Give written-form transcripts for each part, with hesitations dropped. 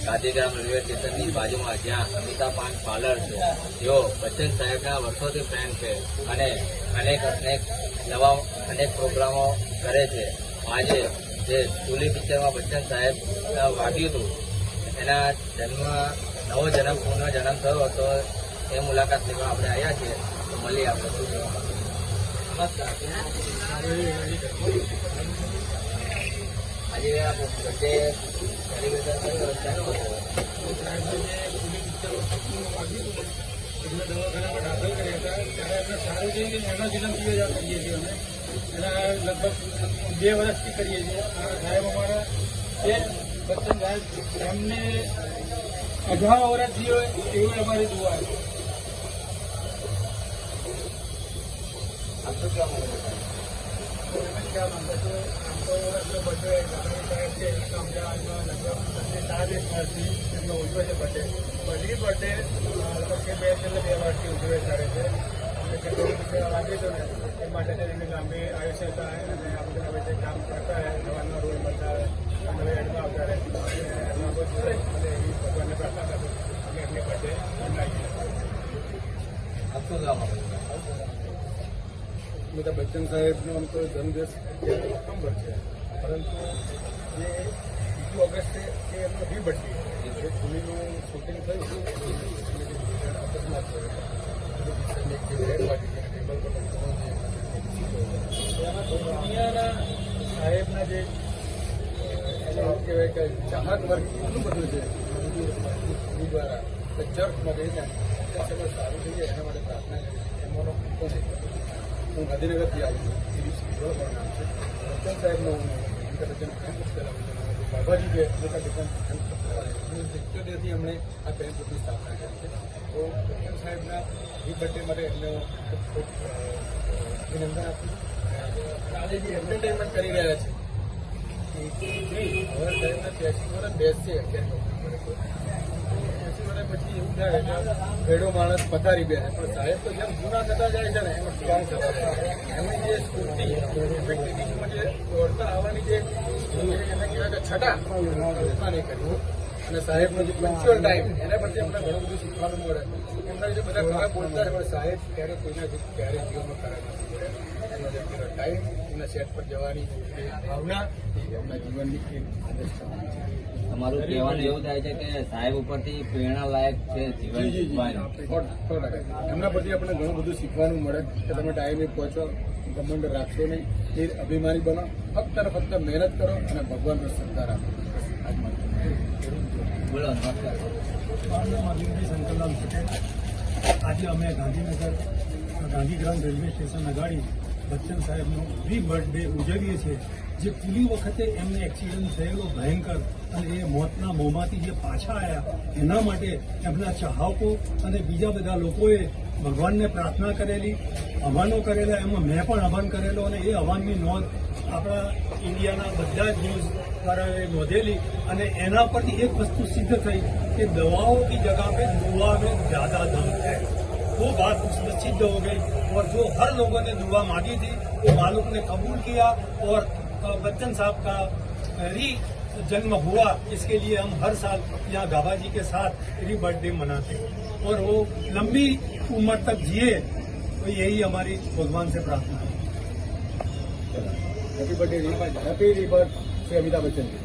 Gandhigram railway સ્ટેશનની બાજુમાં જ્યાં અમિતા પાન પાર્લર છે, જેઓ બચ્ચન સાહેબના વર્ષોથી ફેન છે અને અનેક પ્રોગ્રામો કરે છે. આજે જે કુલી પિક્ચરમાં બચ્ચન સાહેબ વાગ્યું હતું, એના નવો જન્મ થયો હતો. એ મુલાકાત લેવા આપણે આવ્યા છીએ. તો મળીએ આપણે. શું કહેવા આજે બર્થડે સેલિબ્રેશન દવાખાનામાં દાખલ કર્યા હતા ત્યારે એમને સારું છે કે એનો જન્મદિવસ આ કરીએ છીએ અમે. એના લગભગ 2 વર્ષથી કરીએ છીએ. આ સાહેબ અમારા છે બચ્ચન સાહેબ, એમને 18 વર્ષ થયો એવું અમારી દુઆ છે. આપ શું કહેવા માંગો છો? આમ તો એટલો બર્થડે સાહેબ છે અમદાવાદમાં લગભગ 7 વર્ષથી એમનો ઉજવે છે બર્થડે. બધી બર્થડે લગભગ 2 વર્ષથી ઉજવે કરે છે. વાગે તો ને એ માટે એમને લાંબી આયુષ્ય થાય અને આ બધા વચ્ચે કામ કરતા હોય, નવા રોલ મળતા હોય, નવી એડમાં આવતા રહે, એમાં બહુ કરે અને એવી ભગવાનને પ્રાર્થના કરું અમે એમની બર્થડે મનાવીએ. આપ શું કહેવા માંગો છો? અમિતાભ બચ્ચન સાહેબનો આમ તો જન્મદિવસ નવેમ્બર છે, પરંતુ જે 2 ઓગસ્ટે એ એમનો રી-બર્થડે જે ફૂલીનું શૂટિંગ થયું અકસ્માત દુનિયાના સાહેબના જે એને એવું કહેવાય કે ચાહક વર્ગ એટલું બધું છે દ્વારા ચર્ચમાં જઈને સગવડ સારું થઈ જાય એના માટે પ્રાર્થના કરી. એમાંનો હું ગાંધીનગરથી આવું છું. પણ નામ છે બચ્ચન સાહેબનો હું અમિતાભ બચ્ચન બાબાજી જે અમિતાભ બચ્ચન 1978થી એમણે આ પેનપુરની સ્થાપના કરી છે. તો બચ્ચન સાહેબના રી બર્થડે માટે એમને ખૂબ અભિનંદન આપું છું. આજે જે એન્ટરટેનમેન્ટ કરી રહ્યા છે હવે સાહેબના 83 વર્ષ બેસશે. 80 વર્ષ પછી એવું થાય કે ભેડો માણસ પથારી બેસે, પણ સાહેબ તો જેમ જૂના થતા જાય છે ને એમ સ્ટ્રોંગ થતા જાય. એમની જે સ્ફૂર્તિ વ્યક્તિત્વમાં જે દોડતા આવવાની જે એને કહેવાય કે છટા નહીં કર્યું અને સાહેબનો જે પંચ્યુઅલ ટાઈમ એના પરથી અમને ઘણું બધું શીખવાનું મળે. એમના જે બધા ખરાબ બોલતા પણ સાહેબ ક્યારે કોઈના ક્યારે જીવનમાં ખરાબ નથી બોલ્યા. એનો જે ટાઈમ એમના સેટ પર જવાની જે ભાવના એમના જીવનની એક આદર્શ કહાની છે. તમારું કહેવાનું એવું થાય છે કે સાહેબ ઉપરથી પ્રેરણા લાયક છે જીવન જીવવાનું. 100%. એમના પરથી આપણને ઘણું બધું શીખવાનું મળે કે તમે ટાઈમે પહોંચો, ઘમંડ રાખશો નહીં, એ અભિમાની બનો, ફક્ત અને ફક્ત મહેનત કરો અને ભગવાનનો શ્રદ્ધા રાખો. બોલો. નમસ્કાર. મારું નામ અરવિંદભાઈ શંકરલાલ પટેલ. આજે અમે ગાંધીગ્રામ રેલવે સ્ટેશન અગાડી બચ્ચન સાહેબનો રી-બર્થડે ઉજવીએ છીએ. જે પૂરી વખતે એમને એક્સિડન્ટ થયેલો ભયંકર અને એ મોતના મોંમાંથી જે પાછા આવ્યા એના માટે એમના ચાહકો અને બીજા બધા લોકોએ ભગવાનને પ્રાર્થના કરેલી, હવાનો કરેલા. એમાં મેં પણ હવન કરેલો અને એ હવનની નોંધ આપણા ઇન્ડિયાના બધા જ ન્યૂઝ વાળાએ નોંધેલી અને એના પરથી એક વસ્તુ સિદ્ધ થઈ कि दवाओं की जगह पे दुआ में ज्यादा दम है. वो बात उसमें सिद्ध हो गई और जो हर लोगों ने दुआ मांगी थी वो मालिक ने कबूल किया और बच्चन साहब का री जन्म हुआ. इसके लिए हम हर साल यहाँ गाबा जी के साथ री बर्थडे मनाते हैं और वो लंबी उम्र तक जिए. तो यही हमारी भगवान से प्रार्थना है. हैप्पी बर्थडे, हैप्पी रीबर्थ से अमिताभ बच्चन जी.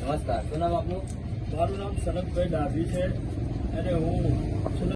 નમસ્કાર. શું નામ આપનું? મારું નામ સનતભાઈ ડાભી છે અને હું